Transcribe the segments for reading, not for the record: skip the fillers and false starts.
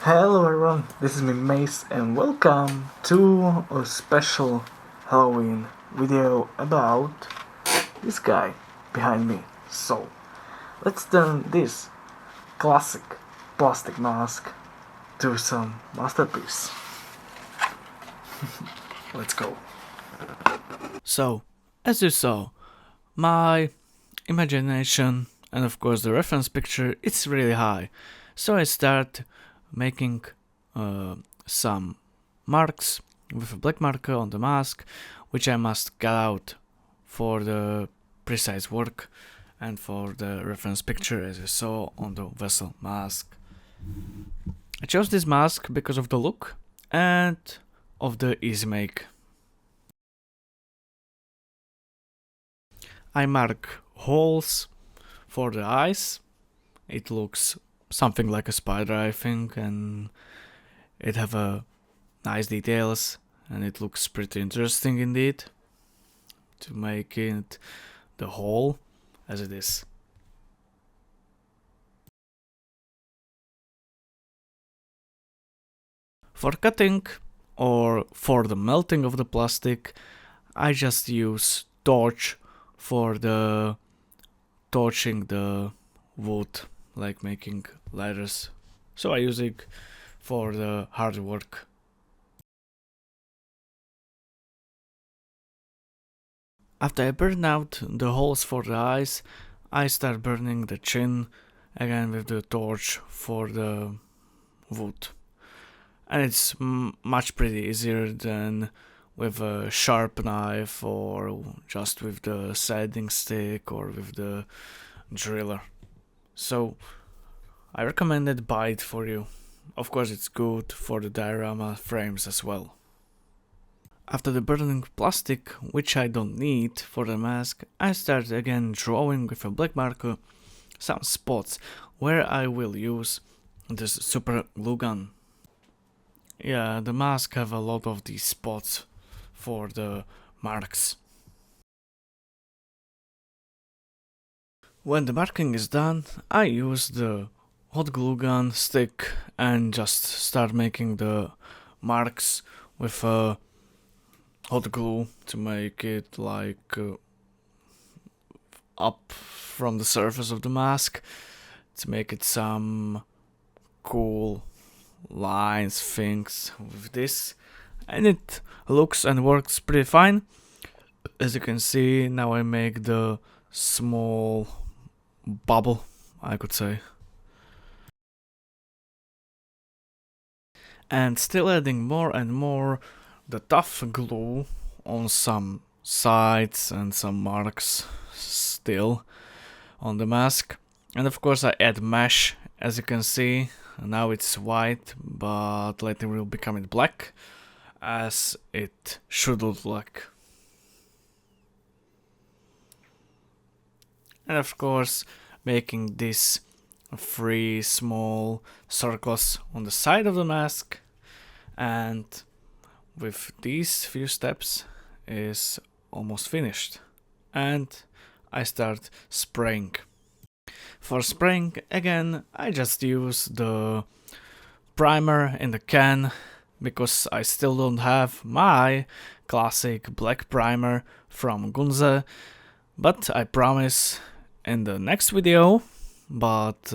Hello everyone, this is me Mace and welcome to a special Halloween video about this guy behind me. So, let's turn this classic plastic mask to some masterpiece. Let's go. So, as you saw, my imagination and of course the reference picture, it's really high. So I start making some marks with a black marker on the mask, which I must cut out for the precise work and for the reference picture as you saw on the vessel mask. I chose this mask because of the look and of the easy make. I mark holes for the eyes. It looks something like a spider, I think, and it have a nice details and it looks pretty interesting indeed to make it the hole as it is. For cutting or for the melting of the plastic, I just use torch for the torching the wood, like making ladders. So I use it for the hard work. After I burn out the holes for the eyes, I start burning the chin again with the torch for the wood. And it's much pretty easier than with a sharp knife or just with the sanding stick or with the driller. So I recommend it, buy it for you. Of course it's good for the diorama frames as well. After the burning plastic, which I don't need for the mask, I start again drawing with a black marker some spots where I will use this super glue gun. Yeah, the mask have a lot of these spots for the marks. When the marking is done, I use the hot glue gun stick and just start making the marks with hot glue to make it like up from the surface of the mask to make it some cool lines, things with this, and it looks and works pretty fine. As you can see, now I make the small bubble, I could say. And still adding more and more the tough glue on some sides and some marks still on the mask. And of course I add mesh, as you can see. Now it's white, but later will become it black, as it should look like. And of course, making these 3 small circles on the side of the mask, and with these few steps is almost finished. And I start spraying. For spraying, again, I just use the primer in the can, because I still don't have my classic black primer from Gunze, but I promise in the next video, but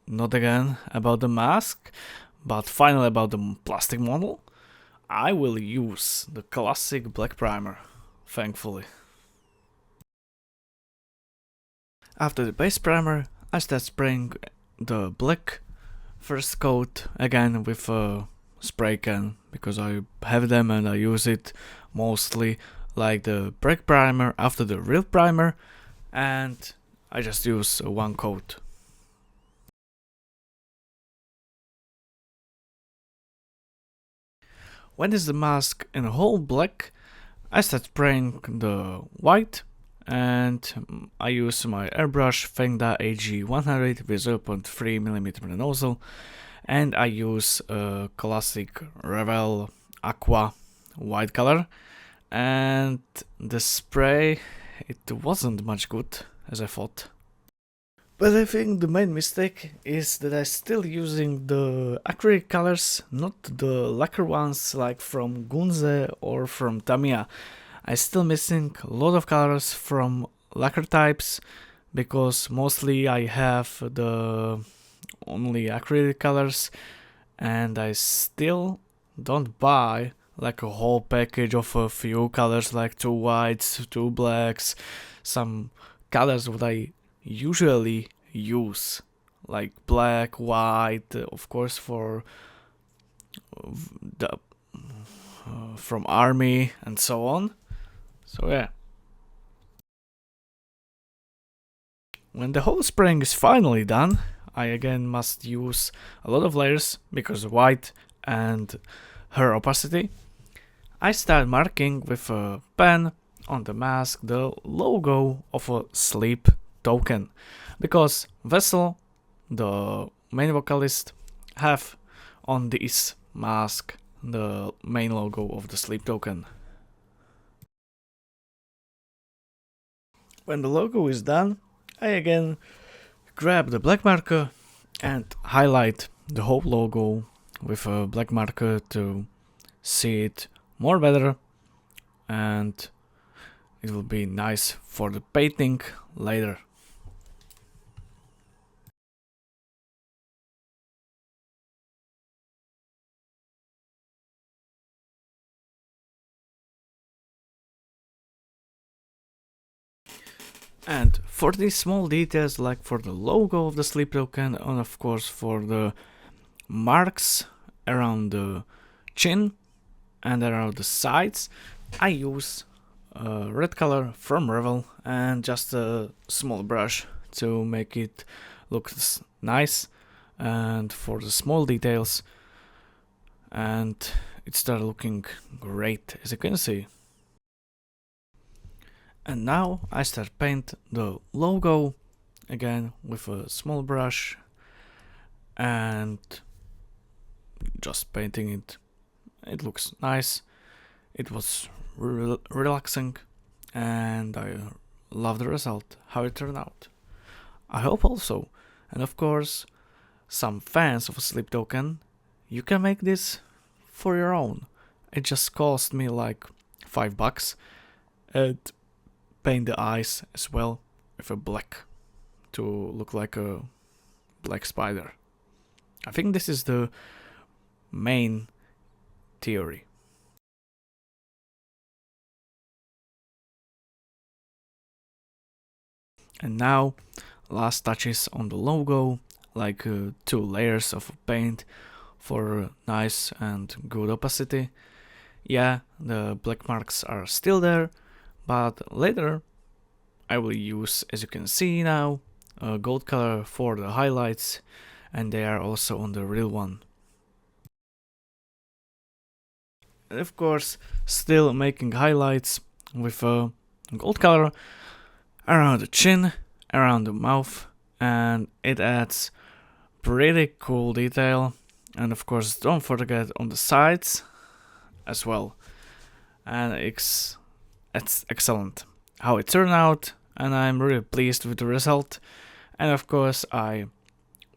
not again about the mask, but finally about the plastic model, I will use the classic black primer, thankfully. After the base primer, I start spraying the black first coat again with a spray can, because I have them and I use it mostly like the black primer after the real primer, and I just use one coat. When is the mask in whole black, I start spraying the white, and I use my airbrush Fengda AG100 with 0.3mm nozzle, and I use a classic Revel Aqua white color, and the spray, it wasn't much good as I thought. But I think the main mistake is that I'm still using the acrylic colors, not the lacquer ones like from Gunze or from Tamiya. I'm still missing a lot of colors from lacquer types because mostly I have the only acrylic colors, and I still don't buy like a whole package of a few colors like 2 whites, 2 blacks, some colors that I usually use, like black, white, of course for the from army and so on. So yeah. When the whole spraying is finally done, I again must use a lot of layers because white and her opacity. I start marking with a pen on the mask the logo of a sleep token, because Vessel, the main vocalist, have on this mask the main logo of the sleep token. When the logo is done, I again grab the black marker and highlight the whole logo with a black marker to see it more better, and it will be nice for the painting later. And for these small details, like for the logo of the sleep token, and of course for the marks around the chin and around the sides, I use red color from Revel and just a small brush to make it look nice and for the small details, and it started looking great, as you can see. And now I start paint the logo again with a small brush and just painting it. It looks nice. It was relaxing, and I love the result, how it turned out. I hope also, and of course, some fans of a sleep token, you can make this for your own. It just cost me like $5 and paint the eyes as well with a black to look like a black spider. I think this is the main theory. And now, last touches on the logo, like 2 layers of paint for nice and good opacity. Yeah, the black marks are still there, but later I will use, as you can see now, a gold color for the highlights, and they are also on the real one. And of course, still making highlights with a gold color around the chin, around the mouth, and it adds pretty cool detail. And of course, don't forget on the sides as well. And it's excellent how it turned out, and I'm really pleased with the result. And of course, I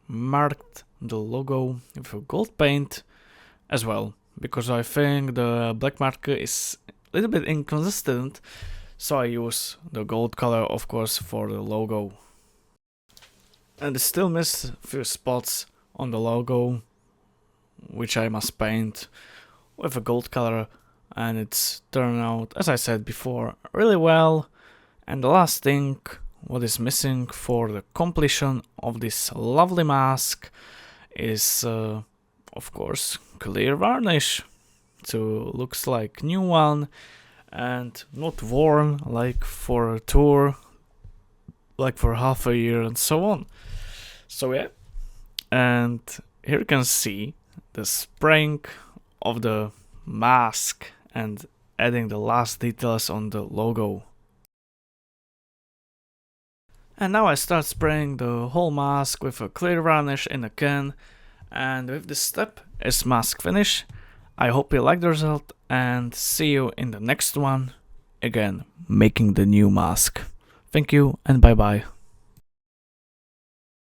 marked the logo with a gold paint as well, because I think the black marker is a little bit inconsistent, so I use the gold color, of course, for the logo. And I still miss a few spots on the logo, which I must paint with a gold color, and it's turned out, as I said before, really well. And the last thing what is missing for the completion of this lovely mask is of course clear varnish, to looks like new one and not worn like for a tour, like for half a year and so on. So yeah, and here you can see the spraying of the mask and adding the last details on the logo. And now I start spraying the whole mask with a clear varnish in a can, and with this step is mask finish. I hope you like the result, and see you in the next one, again making the new mask. Thank you and bye bye.